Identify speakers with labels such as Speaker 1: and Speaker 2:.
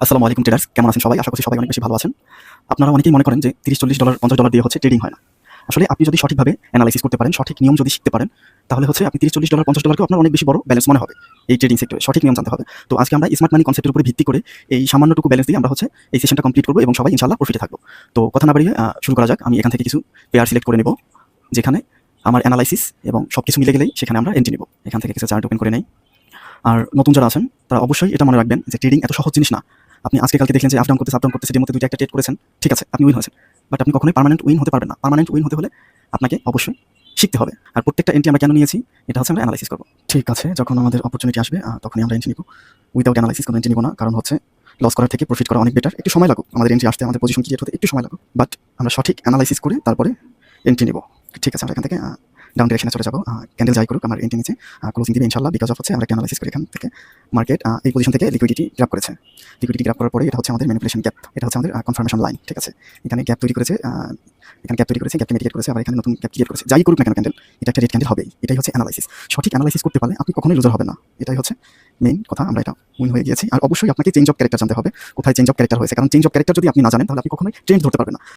Speaker 1: আসসালামু আলাইকুম ট্রেডার্স, কেমন আছেন সবাই? আশা করছি সবাই অনেক বেশি ভালো আছেন। আপনারা অনেকেই মনে করেন যে $30-40, $50 দিয়ে হচ্ছে ট্রেডিং হয় না। আসলে আপনি যদি সঠিকভাবে এনালাইসিস করতে পারেন, সঠিক নিয়ম যদি শিখতে পারেন, তাহলে হচ্ছে আপনি $30-40, $50 কেও আপনার অনেক বেশি বড় ব্যালেন্স মনে হবে এই ট্রেডিং সেক্টরে। সঠিক নিয়ম জানতে হবে। তো আজকে আমরা স্মার্ট মানি কনসেপ্টের উপরে ভিত্তি করে এই সামান্যটুকু ব্যালেন্স দিয়ে আমরা হচ্ছে এই সেশনটা কমপ্লিট করব এবং সবাই ইনশাআল্লাহ প্রফিটে থাকব। তো কথা না বাড়িয়ে শুরু করা যাক। আমি এখান থেকে কিছু পেয়ার সিলেক্ট করে নেব, যেখানে আমার এনালাইসিস এবং সবকিছু মিলে গেলেই সেখানে আমরা এন্ট্রি নেব। এখান থেকে কিছু চার্ট ওপেন করে নেই। আর নতুন যারা আছেন তারা অবশ্যই এটা মনে রাখবেন যে ট্রেডিং এত সহজ জিনিস না। আপনি আজকে কালকে দেখলেন যে আপ ডাউন করতেছে, ডেমোতে দুইটা একটা ট্রেড করেছেন, ঠিক আছে, আপনি উইন হয়েছেন। বাট আপনি কখনোই পার্মানেন্ট উইন হতে পারবেন না। পার্মানেন্ট উইন হতে হলে আপনাকে অবশ্যই শিখতে হবে। আর প্রত্যেকটা এন্ট্রি আমরা কেন নিয়েছি, এটা হচ্ছে আমরা অ্যানালাইসিস করব। ঠিক আছে, যখন আমাদের অপরচুনিটি আসবে তখনই আমরা এন্ট্রি নিব। উইদাউট অ্যানালাইসিস কোনো এন্ট্রি নিব না, কারণ হচ্ছে লস করার থেকে প্রফিট করা অনেক বেটার। একটু সময় লাগুক, আমাদের এন্ট্রি আসতে, আমাদের পজিশন ক্রিয়েট হতে একটু সময় লাগুক, বাট আমরা সঠিক অ্যানালাইসিস করে তারপরে এন্ট্রি নিব। ঠিক আছে, আমরা এখান থেকে ডাউন ডিরেকশনে চলে যাবো। ক্যান্ডেল যাই করুক, আমার এন্ট্রি নিচে ক্লোজিং দিবে ইনশাআল্লাহ, বিকজ অফ হচ্ছে আমরা অ্যানালাইসিস করি এখান থেকে মার্কেট এই পজিশন থেকে লিকুইডিটি গ্র্যাব করেছে। লিকুইডিটি গ্র্যাব করার পরে এটা হচ্ছে আমাদের ম্যানিপুলেশন গ্যাপ, এটা হচ্ছে আমাদের কনফার্মেশন লাইন। ঠিক আছে, এখানে গ্যাপ তৈরি করেছে, গ্যাপকে মিটিগেট করেছে, আবার এখানে নতুন গ্যাপ ক্রিয়েট করেছে। যাই করুক না কেন ক্যান্ডেল, এটা একটা রেড ক্যান্ডেল হবেই। এটাই হচ্ছে অ্যানালাইসিস। সঠিক অ্যানালাইসিস করতে পারলে আপনি কখনোই লুজার হবেন না। এটাই হচ্ছে মেইন কথা। আমরা এটা উইন হয়ে গিয়েছি। আর অবশ্যই আপনাকে চেঞ্জ অফ ক্যারেক্টার জানতে হবে, কোথায় চেঞ্জ অফ ক্যারেক্টার হয়েছে, কারণ চেঞ্জ অফ ক্যারেক্টার যদি আপনি না জানেন তাহলে আপনি কখনোই ট্রেন্ড ধরতে পারবেন না।